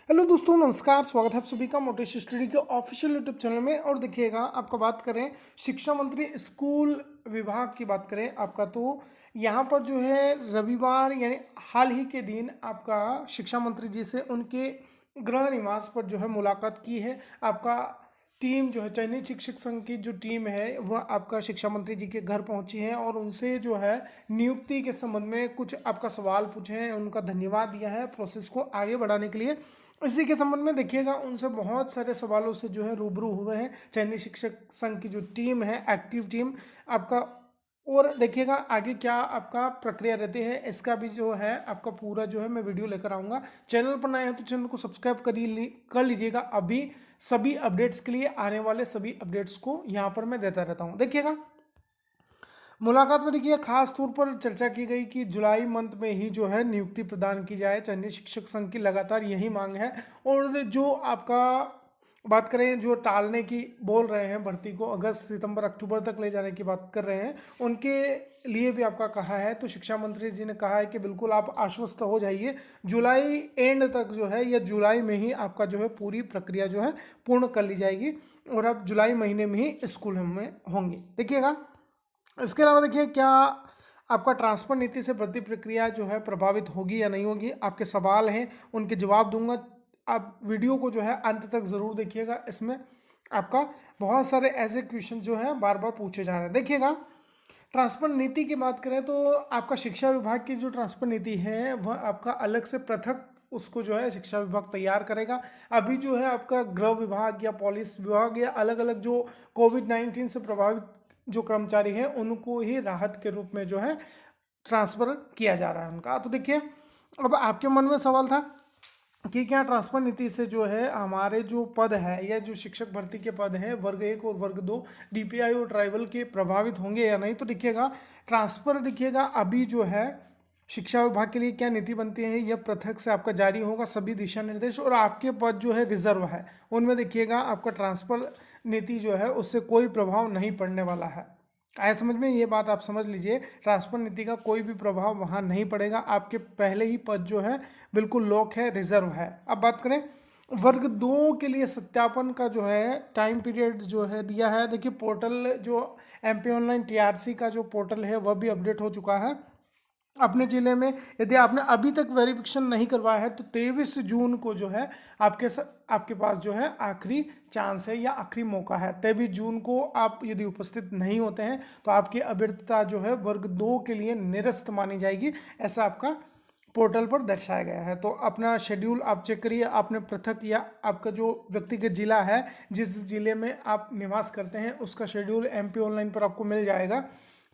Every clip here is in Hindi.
हेलो दोस्तों, नमस्कार। स्वागत है आप सभी का मोटिवेशन स्टडी के ऑफिशियल यूट्यूब चैनल में। और देखिएगा, आपका बात करें शिक्षा मंत्री स्कूल विभाग की बात करें आपका, तो यहाँ पर जो है रविवार यानी हाल ही के दिन आपका शिक्षा मंत्री जी से उनके गृह निवास पर जो है मुलाकात की है। आपका टीम जो है चयनित शिक्षक संघ की जो टीम है वह आपका शिक्षा मंत्री जी के घर पहुंची है और उनसे जो है नियुक्ति के संबंध में कुछ आपका सवाल पूछे हैं, उनका धन्यवाद दिया है प्रोसेस को आगे बढ़ाने के लिए। इसी के संबंध में देखिएगा, उनसे बहुत सारे सवालों से जो है रूबरू हुए हैं चयनित शिक्षक संघ की जो टीम है, एक्टिव टीम आपका। और देखिएगा आगे क्या आपका प्रक्रिया रहती है, इसका भी जो है आपका पूरा जो है मैं वीडियो लेकर आऊँगा। चैनल पर नए हैं तो चैनल को सब्सक्राइब कर लीजिएगा। अभी सभी अपडेट्स के लिए आने वाले सभी अपडेट्स को यहाँ पर मैं देता रहता हूँ। देखिएगा, मुलाकात में देखिए खास तौर पर चर्चा की गई कि जुलाई मंथ में ही जो है नियुक्ति प्रदान की जाए। चयनित शिक्षक संघ की लगातार यही मांग है। और जो आपका बात करें जो टालने की बोल रहे हैं, भर्ती को अगस्त सितंबर अक्टूबर तक ले जाने की बात कर रहे हैं, उनके लिए भी आपका कहा है। तो शिक्षा मंत्री जी ने कहा है कि बिल्कुल आप आश्वस्त हो जाइए, जुलाई एंड तक जो है या जुलाई में ही आपका जो है पूरी प्रक्रिया जो है पूर्ण कर ली जाएगी और आप जुलाई महीने में ही स्कूल में होंगे। देखिएगा, इसके अलावा देखिए क्या आपका ट्रांसफर नीति से भर्ती प्रक्रिया जो है प्रभावित होगी या नहीं होगी, आपके सवाल हैं उनके जवाब दूंगा। आप वीडियो को जो है अंत तक ज़रूर देखिएगा, इसमें आपका बहुत सारे ऐसे क्वेश्चन जो है बार बार पूछे जा रहे हैं। देखिएगा, ट्रांसफर नीति की बात करें तो आपका शिक्षा विभाग की जो ट्रांसफर नीति है वह आपका अलग से पृथक उसको जो है शिक्षा विभाग तैयार करेगा। अभी जो है आपका गृह विभाग या पुलिस विभाग या अलग अलग जो कोविड-19 से प्रभावित जो कर्मचारी हैं उनको ही राहत के रूप में जो है ट्रांसफ़र किया जा रहा है उनका। तो देखिए, अब आपके मन में सवाल था कि क्या ट्रांसफर नीति से जो है हमारे जो पद है या जो शिक्षक भर्ती के पद हैं वर्ग 1 और वर्ग 2 डीपीआई और ट्राइबल के प्रभावित होंगे या नहीं। तो देखिएगा, ट्रांसफर देखिएगा अभी जो है शिक्षा विभाग के लिए क्या नीति बनती है, यह पृथक से आपका जारी होगा सभी दिशा निर्देश। और आपके पद जो है रिजर्व है उनमें देखिएगा आपका ट्रांसफर नीति जो है उससे कोई प्रभाव नहीं पड़ने वाला है। आया समझ में, ये बात आप समझ लीजिए, ट्रांसफर नीति का कोई भी प्रभाव वहाँ नहीं पड़ेगा। आपके पहले ही पद जो है बिल्कुल लॉक है, रिजर्व है। अब बात करें वर्ग 2 के लिए सत्यापन का जो है टाइम पीरियड जो है दिया है। देखिए, पोर्टल जो एमपी ऑनलाइन टीआरसी का जो पोर्टल है वह भी अपडेट हो चुका है। अपने ज़िले में यदि आपने अभी तक वेरिफिकेशन नहीं करवाया है तो 23 जून को जो है आपके पास जो है आखिरी चांस है या आखिरी मौका है। 23 जून को आप यदि उपस्थित नहीं होते हैं तो आपकी अभ्यर्थता जो है वर्ग 2 के लिए निरस्त मानी जाएगी, ऐसा आपका पोर्टल पर दर्शाया गया है। तो अपना शेड्यूल आप चेक करिए, आपने पृथक या आपका जो व्यक्तिगत जिला है जिस जिले में आप निवास करते हैं उसका शेड्यूल एमपी ऑनलाइन पर आपको मिल जाएगा।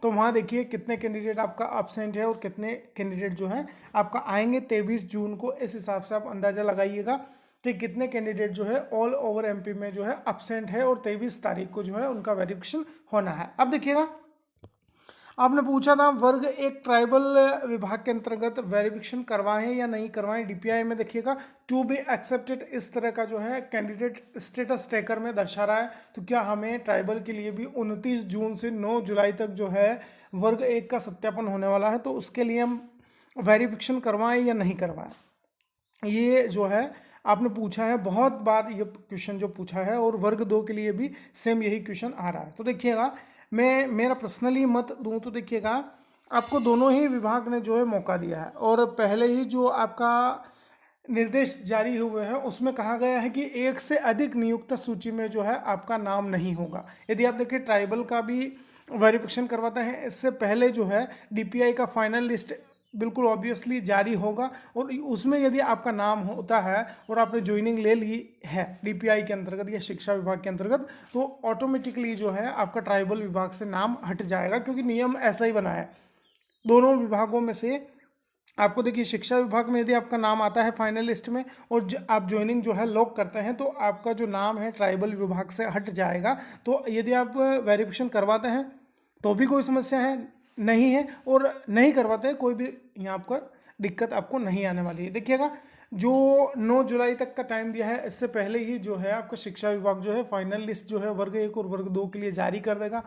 तो वहाँ देखिए कितने कैंडिडेट आपका एब्सेंट है और कितने कैंडिडेट जो है आपका आएंगे 23 जून को। इस हिसाब से आप अंदाज़ा लगाइएगा कि कितने कैंडिडेट जो है ऑल ओवर एमपी में जो है एब्सेंट है और 23 तारीख को जो है उनका वेरिफिकेशन होना है। अब देखिएगा, आपने पूछा था वर्ग 1 ट्राइबल विभाग के अंतर्गत वेरिफिकेशन करवाएं या नहीं करवाएं। डीपीआई में देखिएगा टू बी एक्सेप्टेड इस तरह का जो है कैंडिडेट स्टेटस ट्रैकर में दर्शा रहा है। तो क्या हमें ट्राइबल के लिए भी 29 जून से 9 जुलाई तक जो है वर्ग 1 का सत्यापन होने वाला है, तो उसके लिए हम वेरिफिकेशन करवाएं या नहीं करवाएं, ये जो है आपने पूछा है। बहुत बार ये क्वेश्चन जो पूछा है और वर्ग 2 के लिए भी सेम यही क्वेश्चन आ रहा है। तो देखिएगा, मैं मेरा पर्सनली मत दूं तो देखिएगा आपको दोनों ही विभाग ने जो है मौका दिया है और पहले ही जो आपका निर्देश जारी हुए हैं उसमें कहा गया है कि एक से अधिक नियुक्त सूची में जो है आपका नाम नहीं होगा। यदि आप देखिए ट्राइबल का भी वेरिफिकेशन करवाते हैं इससे पहले जो है डीपीआई का फाइनल लिस्ट बिल्कुल ऑब्वियसली जारी होगा और उसमें यदि आपका नाम होता है और आपने ज्वाइनिंग ले ली है डीपीआई के अंतर्गत या शिक्षा विभाग के अंतर्गत, तो ऑटोमेटिकली जो है आपका ट्राइबल विभाग से नाम हट जाएगा, क्योंकि नियम ऐसा ही बना है दोनों विभागों में से। आपको देखिए शिक्षा विभाग में यदि आपका नाम आता है फाइनल लिस्ट में और आप ज्वाइनिंग जो है लॉक करते हैं तो आपका जो नाम है ट्राइबल विभाग से हट जाएगा। तो यदि आप वेरिफिकेशन करवाते हैं तो भी कोई समस्या है नहीं है, और नहीं करवाते हैं कोई भी यहाँ पर दिक्कत आपको नहीं आने वाली है। देखिएगा, जो 9 जुलाई तक का टाइम दिया है इससे पहले ही जो है आपका शिक्षा विभाग जो है फाइनल लिस्ट जो है वर्ग 1 और वर्ग 2 के लिए जारी कर देगा।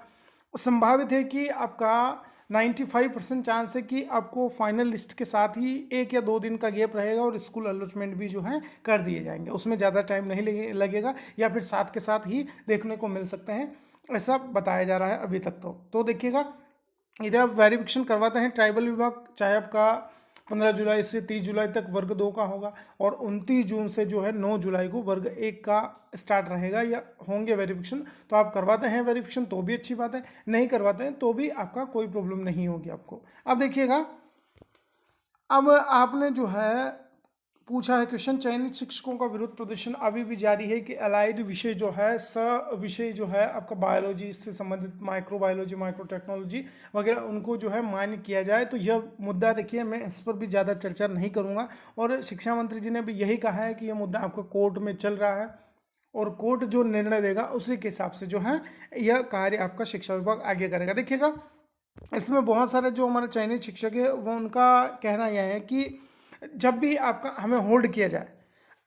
संभावित है कि आपका 95% चांस है कि आपको फाइनल लिस्ट के साथ ही 1 या 2 दिन का गैप रहेगा और स्कूल अलॉटमेंट भी जो है कर दिए जाएंगे, उसमें ज़्यादा टाइम नहीं लगेगा, या फिर साथ के साथ ही देखने को मिल सकते हैं, ऐसा बताया जा रहा है अभी तक। तो देखिएगा, इधर आप वेरिफिकेशन करवाते हैं ट्राइबल विभाग, चाहे आपका 15 जुलाई से 30 जुलाई तक वर्ग 2 का होगा, और 29 जून से जो है 9 जुलाई को वर्ग 1 का स्टार्ट रहेगा या होंगे वेरिफिकेशन। तो आप करवाते हैं वेरिफिकेशन तो भी अच्छी बात है, नहीं करवाते हैं तो भी आपका कोई प्रॉब्लम नहीं होगी आपको। अब देखिएगा, अब आपने जो है पूछा है क्वेश्चन, चयनित शिक्षकों का विरोध प्रदर्शन अभी भी जारी है कि अलाइड विषय जो है, विषय जो है आपका बायोलॉजी से संबंधित, माइक्रोबायोलॉजी, माइक्रोटेक्नोलॉजी वगैरह, उनको जो है मान्य किया जाए। तो यह मुद्दा देखिए, मैं इस पर भी ज़्यादा चर्चा नहीं करूँगा, और शिक्षा मंत्री जी ने भी यही कहा है कि यह मुद्दा आपका कोर्ट में चल रहा है, और कोर्ट जो निर्णय देगा उसी के हिसाब से जो है यह कार्य आपका शिक्षा विभाग आगे करेगा। देखिएगा, इसमें बहुत सारे जो हमारे चयनित शिक्षक है वो, उनका कहना यह है कि जब भी आपका हमें होल्ड किया जाए,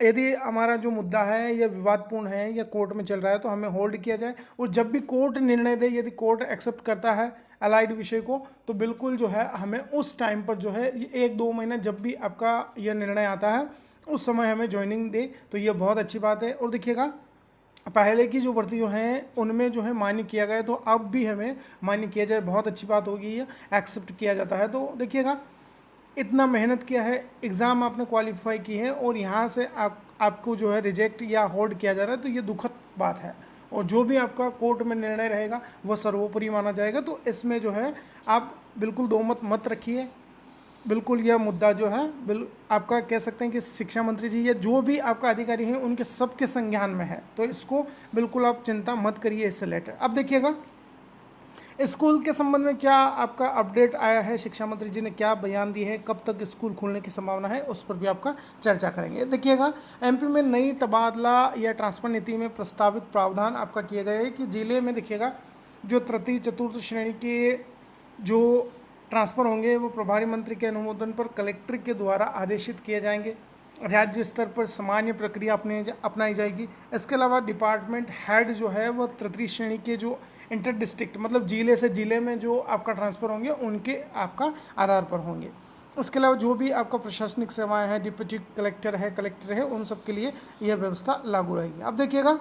यदि हमारा जो मुद्दा है या विवादपूर्ण है या कोर्ट में चल रहा है, तो हमें होल्ड किया जाए, और जब भी कोर्ट निर्णय दे, यदि कोर्ट एक्सेप्ट करता है अलाइड विषय को, तो बिल्कुल जो है हमें उस टाइम पर जो है 1-2 महीना जब भी आपका यह निर्णय आता है उस समय हमें ज्वाइनिंग दे, तो ये बहुत अच्छी बात है। और देखिएगा, पहले की जो भर्तियों हैं उनमें जो है मान्य किया गया, तो अब भी हमें मान्य किया जाए, बहुत अच्छी बात होगी, ये एक्सेप्ट किया जाता है। तो देखिएगा, इतना मेहनत किया है, एग्ज़ाम आपने क्वालिफाई की है, और यहाँ से आपको जो है रिजेक्ट या होल्ड किया जा रहा है, तो ये दुखद बात है, और जो भी आपका कोर्ट में निर्णय रहेगा वह सर्वोपरि माना जाएगा। तो इसमें जो है आप बिल्कुल दो मत रखिए, बिल्कुल यह मुद्दा जो है आपका कह सकते हैं कि शिक्षा मंत्री जी या जो भी आपका अधिकारी हैं उनके सबके संज्ञान में है, तो इसको बिल्कुल आप चिंता मत करिए इससे रिलेटेड। अब देखिएगा, स्कूल के संबंध में क्या आपका अपडेट आया है, शिक्षा मंत्री जी ने क्या बयान दिए हैं, कब तक स्कूल खुलने की संभावना है, उस पर भी आपका चर्चा करेंगे। देखिएगा, एमपी में नई तबादला या ट्रांसफर नीति में प्रस्तावित प्रावधान आपका किया गया है कि जिले में देखिएगा जो तृतीय चतुर्थ श्रेणी के जो ट्रांसफ़र होंगे वो प्रभारी मंत्री के अनुमोदन पर कलेक्टर के द्वारा आदेशित किए जाएंगे। राज्य स्तर पर सामान्य प्रक्रिया अपनाई जाएगी। इसके अलावा डिपार्टमेंट हेड जो है वो तृतीय श्रेणी के जो इंटर डिस्ट्रिक्ट, मतलब जिले से जिले में जो आपका ट्रांसफ़र होंगे उनके आपका आधार पर होंगे। उसके अलावा जो भी आपका प्रशासनिक सेवाएं हैं, डिप्टी कलेक्टर है, उन सब के लिए यह व्यवस्था लागू रहेगी। अब देखिएगा,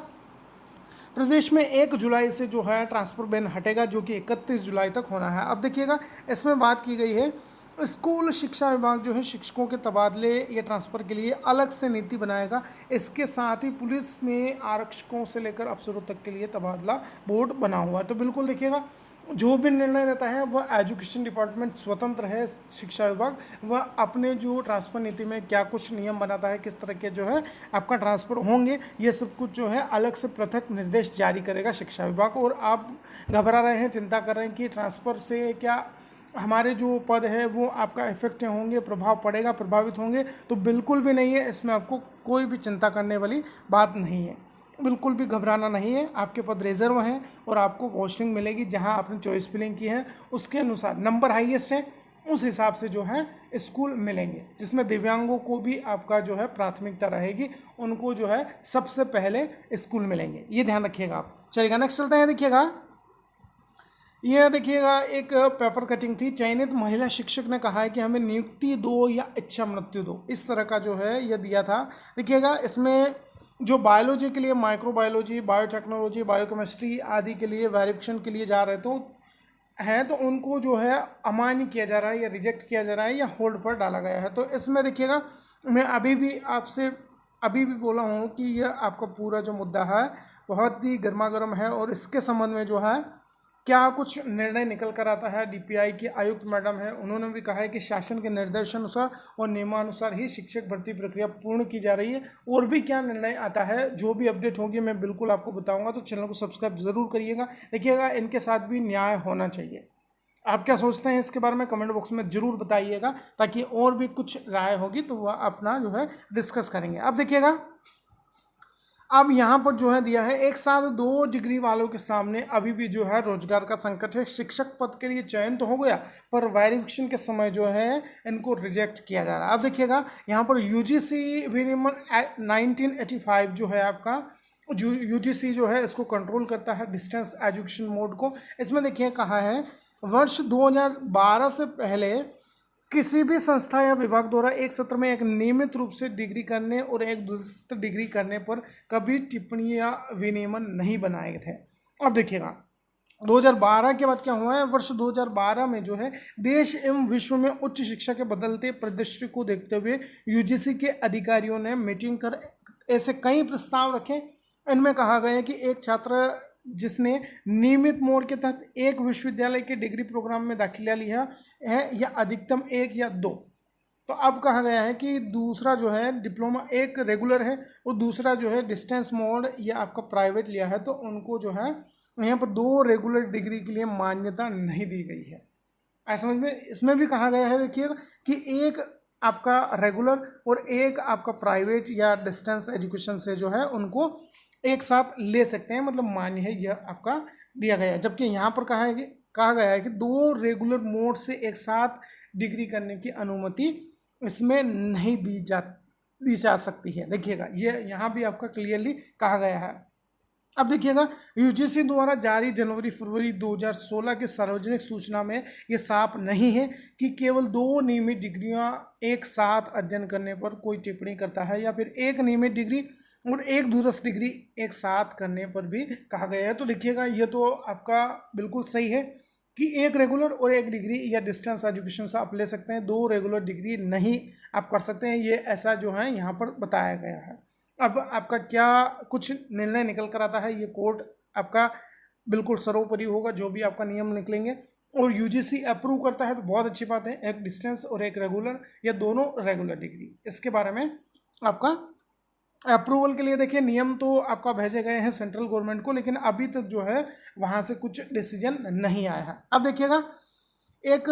प्रदेश में 1 जुलाई से जो है ट्रांसफ़र बैन हटेगा, जो कि 31 जुलाई तक होना है। अब देखिएगा, इसमें बात की गई है स्कूल शिक्षा विभाग जो है शिक्षकों के तबादले या ट्रांसफ़र के लिए अलग से नीति बनाएगा। इसके साथ ही पुलिस में आरक्षकों से लेकर अफसरों तक के लिए तबादला बोर्ड बना हुआ है। तो बिल्कुल देखिएगा, जो भी निर्णय रहता है वह एजुकेशन डिपार्टमेंट स्वतंत्र है, शिक्षा विभाग वह अपने जो ट्रांसफ़र नीति में क्या कुछ नियम बनाता है, किस तरह के जो है आपका ट्रांसफ़र होंगे, ये सब कुछ जो है अलग से पृथक निर्देश जारी करेगा शिक्षा विभाग। और आप घबरा रहे हैं, चिंता कर रहे हैं कि ट्रांसफ़र से क्या हमारे जो पद है वो आपका इफेक्ट होंगे, प्रभाव पड़ेगा, प्रभावित होंगे, तो बिल्कुल भी नहीं है। इसमें आपको कोई भी चिंता करने वाली बात नहीं है, बिल्कुल भी घबराना नहीं है। आपके पद रिजर्व हैं और आपको पोस्टिंग मिलेगी जहां आपने चॉइस फिलिंग की है उसके अनुसार नंबर हाईएस्ट है, उस हिसाब से जो है स्कूल मिलेंगे, जिसमें दिव्यांगों को भी आपका जो है प्राथमिकता रहेगी, उनको जो है सबसे पहले स्कूल मिलेंगे, ये ध्यान रखिएगा आप। चलिएगा, नेक्स्ट चलते हैं। देखिएगा, यह देखिएगा एक पेपर कटिंग थी। चयनित महिला शिक्षक ने कहा है कि हमें नियुक्ति दो या इच्छा मृत्यु दो, इस तरह का जो है यह दिया था। देखिएगा, इसमें जो बायोलॉजी के लिए माइक्रोबायोलॉजी, बायोटेक्नोलॉजी, बायोकेमिस्ट्री आदि के लिए वेरिफिकेशन के लिए जा रहे तो उनको जो है अमान्य किया जा रहा है या रिजेक्ट किया जा रहा है या होल्ड पर डाला गया है। तो इसमें देखिएगा, मैं अभी भी बोला हूँ कि यह आपका पूरा जो मुद्दा है बहुत ही गर्मागर्म है, और इसके संबंध में जो है क्या कुछ निर्णय निकल कर आता है। डीपीआई की आयुक्त मैडम है, उन्होंने भी कहा है कि शासन के निर्देशानुसार और नियमानुसार ही शिक्षक भर्ती प्रक्रिया पूर्ण की जा रही है। और भी क्या निर्णय आता है, जो भी अपडेट होगी मैं बिल्कुल आपको बताऊंगा, तो चैनल को सब्सक्राइब जरूर करिएगा। देखिएगा, इनके साथ भी न्याय होना चाहिए। आप क्या सोचते हैं इसके बारे में कमेंट बॉक्स में जरूर बताइएगा, ताकि और भी कुछ राय होगी तो वह अपना जो है डिस्कस करेंगे। अब देखिएगा, अब यहाँ पर जो है दिया है, एक साथ 2 डिग्री वालों के सामने अभी भी जो है रोजगार का संकट है। शिक्षक पद के लिए चयन तो हो गया, पर वेरिफिकेशन के समय जो है इनको रिजेक्ट किया जा रहा है। अब देखिएगा, यहाँ पर यूजीसी विनियमन 1985 जो है आपका यूजीसी जो है इसको कंट्रोल करता है डिस्टेंस एजुकेशन मोड को। इसमें देखिए कहा है वर्ष 2012 से पहले किसी भी संस्था या विभाग द्वारा एक सत्र में एक नियमित रूप से डिग्री करने और एक दूसरे डिग्री करने पर कभी टिप्पणी या विनियमन नहीं बनाए थे। अब देखिएगा 2012 के बाद क्या हुआ है, वर्ष 2012 में जो है देश एवं विश्व में उच्च शिक्षा के बदलते परिदृश्य को देखते हुए यूजीसी के अधिकारियों ने मीटिंग कर ऐसे कई प्रस्ताव रखे। इनमें कहा गया है कि एक छात्र जिसने नियमित मोड के तहत एक विश्वविद्यालय के डिग्री प्रोग्राम में दाखिला लिया है या अधिकतम एक या दो, तो अब कहा गया है कि दूसरा जो है डिप्लोमा एक रेगुलर है और दूसरा जो है डिस्टेंस मोड या आपका प्राइवेट लिया है, तो उनको जो है यहाँ पर दो रेगुलर डिग्री के लिए मान्यता नहीं दी गई है। ऐसा समझ में इसमें भी कहा गया है देखिएगा कि एक आपका रेगुलर और एक आपका प्राइवेट या डिस्टेंस एजुकेशन से जो है उनको एक साथ ले सकते हैं, मतलब मान्य है, यह आपका दिया गया है। जबकि यहाँ पर कहा गया है कि दो रेगुलर मोड से एक साथ डिग्री करने की अनुमति इसमें नहीं दी जा सकती है। देखिएगा ये यहाँ भी आपका क्लियरली कहा गया है। अब देखिएगा यूजीसी द्वारा जारी जनवरी फरवरी 2016 के सार्वजनिक सूचना में ये साफ नहीं है कि केवल दो नियमित डिग्रियां एक साथ अध्ययन करने पर कोई टिप्पणी करता है या फिर एक नियमित डिग्री और एक दूसरी डिग्री एक साथ करने पर भी कहा गया है। तो देखिएगा ये तो आपका बिल्कुल सही है कि एक रेगुलर और एक डिग्री या डिस्टेंस एजुकेशन से आप ले सकते हैं, दो रेगुलर डिग्री नहीं आप कर सकते हैं, ये ऐसा जो है यहाँ पर बताया गया है। अब आपका क्या कुछ निर्णय निकल कर आता है, ये कोर्ट आपका बिल्कुल सर्वोपरि होगा, जो भी आपका नियम निकलेंगे और यूजीसी अप्रूव करता है तो बहुत अच्छी बात है, एक डिस्टेंस और एक रेगुलर या दोनों रेगुलर डिग्री, इसके बारे में आपका अप्रूवल के लिए देखिए नियम तो आपका भेजे गए हैं सेंट्रल गवर्नमेंट को, लेकिन अभी तक जो है वहाँ से कुछ डिसीजन नहीं आया है। अब देखिएगा एक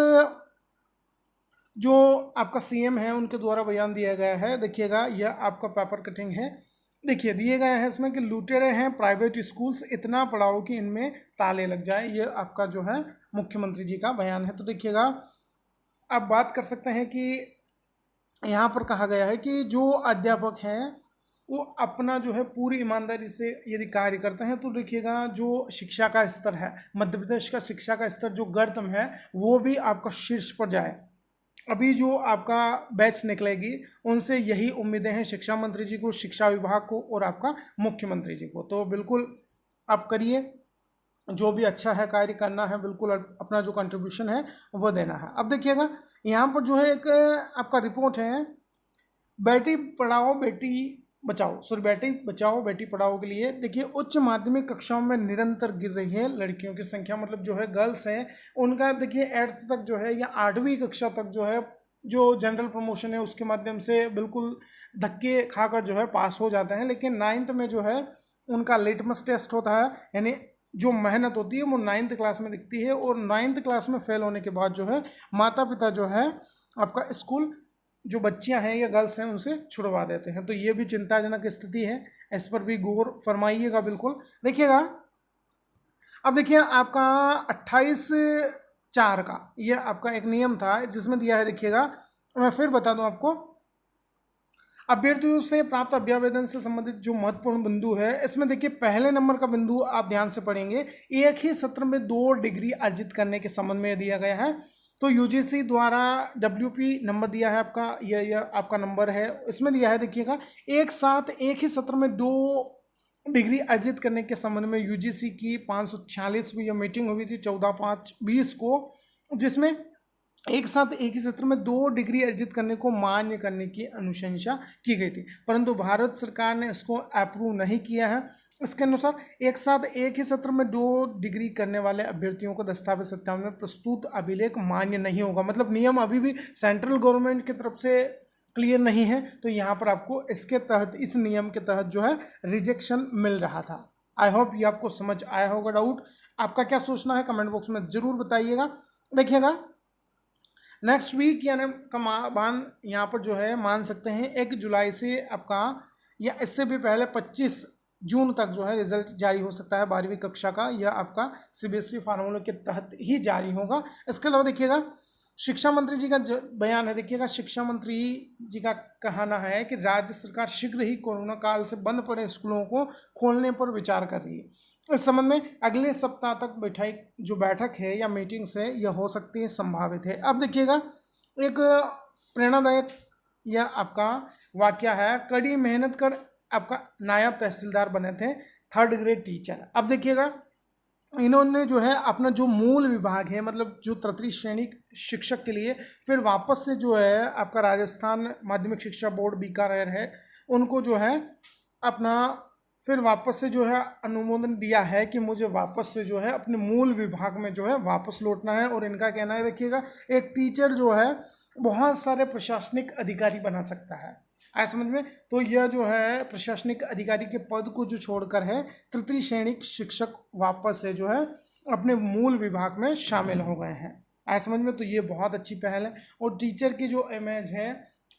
जो आपका सीएम है उनके द्वारा बयान दिया गया है, देखिएगा यह आपका पेपर कटिंग है, देखिए दिए गए हैं इसमें कि लुटेरे हैं प्राइवेट स्कूल्स, इतना पढ़ाओ कि इनमें ताले लग जाए, ये आपका जो है मुख्यमंत्री जी का बयान है। तो देखिएगा आप बात कर सकते हैं कि यहाँ पर कहा गया है कि जो अध्यापक हैं वो अपना जो है पूरी ईमानदारी से यदि कार्य करते हैं तो देखिएगा जो शिक्षा का स्तर है, मध्य प्रदेश का शिक्षा का स्तर जो गर्तम है वो भी आपका शीर्ष पर जाए। अभी जो आपका बैच निकलेगी उनसे यही उम्मीदें हैं शिक्षा मंत्री जी को, शिक्षा विभाग को और आपका मुख्यमंत्री जी को। तो बिल्कुल आप करिए, जो भी अच्छा है कार्य करना है, बिल्कुल अपना जो कंट्रीब्यूशन है वो देना है। अब देखिएगा यहाँ पर जो है एक आपका रिपोर्ट है बेटी पढ़ाओ बेटी बचाओ, सॉरी बेटी बचाओ बेटी पढ़ाओ के लिए। देखिए उच्च माध्यमिक कक्षाओं में निरंतर गिर रही है लड़कियों की संख्या, मतलब जो है गर्ल्स हैं उनका देखिए 8th तक जो है या 8वीं कक्षा तक जो है जो जनरल प्रमोशन है उसके माध्यम से बिल्कुल धक्के खाकर जो है पास हो जाते हैं, लेकिन 9th में जो है उनका लिटमस टेस्ट होता है, यानी जो मेहनत होती है वो 9th क्लास में दिखती है और 9th क्लास में फेल होने के बाद जो है माता पिता जो है आपका स्कूल जो बच्चियां हैं या गर्ल्स हैं उनसे छुड़वा देते हैं। तो ये भी चिंताजनक स्थिति है, इस पर भी गौर फरमाइएगा बिल्कुल। देखिएगा अब देखिए आपका 28/4 का ये आपका एक नियम था जिसमें दिया है, देखिएगा मैं फिर बता दूं आपको, अभ्यर्थियों से प्राप्त अभ्यावेदन से संबंधित जो महत्वपूर्ण बिंदु है इसमें देखिए पहले नंबर का बिंदु आप ध्यान से पढ़ेंगे, एक ही सत्र में 2 डिग्री अर्जित करने के संबंध में दिया गया है। तो यूजीसी द्वारा WP नंबर दिया है आपका, यह आपका नंबर है, इसमें दिया है देखिएगा एक साथ एक ही सत्र में 2 डिग्री अर्जित करने के संबंध में यूजीसी की 546वीं मीटिंग हुई थी 14/5/20 को, जिसमें एक साथ एक ही सत्र में 2 डिग्री अर्जित करने को मान्य करने की अनुशंसा की गई थी, परंतु भारत सरकार ने इसको अप्रूव नहीं किया है। इसके अनुसार एक साथ एक ही सत्र में 2 डिग्री करने वाले अभ्यर्थियों को दस्तावेज सत्यापन में प्रस्तुत अभिलेख मान्य नहीं होगा, मतलब नियम अभी भी सेंट्रल गवर्नमेंट की तरफ से क्लियर नहीं है, तो यहाँ पर आपको इसके तहत इस नियम के तहत जो है रिजेक्शन मिल रहा था। आई होप ये आपको समझ आया होगा। डाउट आपका क्या सोचना है कमेंट बॉक्स में जरूर बताइएगा। देखिएगा नेक्स्ट वीक यानी कमान यहाँ पर जो है मान सकते हैं 1 जुलाई से आपका या इससे भी पहले 25 जून तक जो है रिजल्ट जारी हो सकता है 12वीं कक्षा का, यह आपका CBSE फार्मूले के तहत ही जारी होगा। इसके अलावा देखिएगा शिक्षा मंत्री जी का बयान है, देखिएगा शिक्षा मंत्री जी का कहना है कि राज्य सरकार शीघ्र ही कोरोना काल से बंद पड़े स्कूलों को खोलने पर विचार कर रही है। इस संबंध में अगले सप्ताह तक जो बैठक है या मीटिंग्स है यह हो सकती है, संभावित है। अब देखिएगा एक प्रेरणादायक यह आपका वाक्य है, कड़ी मेहनत कर आपका नायब तहसीलदार बने थे 3rd ग्रेड टीचर। अब देखिएगा इन्होंने जो है अपना जो मूल विभाग है, मतलब जो तृतीय श्रेणी शिक्षक के लिए फिर वापस से जो है आपका राजस्थान माध्यमिक शिक्षा बोर्ड बीकानेर है, उनको जो है अपना फिर वापस से जो है अनुमोदन दिया है कि मुझे वापस से जो है अपने मूल विभाग में जो है वापस लौटना है। और इनका कहना है, देखिएगा एक टीचर जो है बहुत सारे प्रशासनिक अधिकारी बना सकता है, आया समझ में। तो यह जो है प्रशासनिक अधिकारी के पद को जो छोड़कर है तृतीय श्रेणी शिक्षक वापस से जो है अपने मूल विभाग में शामिल हो गए हैं, आया समझ में। तो ये बहुत अच्छी पहल है और टीचर की जो इमेज है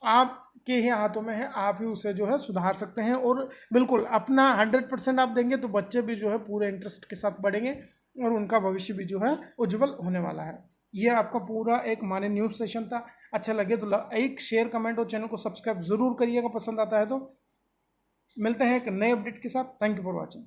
आपके ही हाथों में है, आप ही उसे जो है सुधार सकते हैं। और बिल्कुल अपना 100% आप देंगे तो बच्चे भी जो है पूरे इंटरेस्ट के साथ पढ़ेंगे और उनका भविष्य भी जो है उज्जवल होने वाला है। ये आपका पूरा एक माने न्यूज़ सेशन था। अच्छा लगे तो एक शेयर, कमेंट और चैनल को सब्सक्राइब जरूर करिएगा, पसंद आता है तो। मिलते हैं एक नए अपडेट के साथ। Thank you for watching.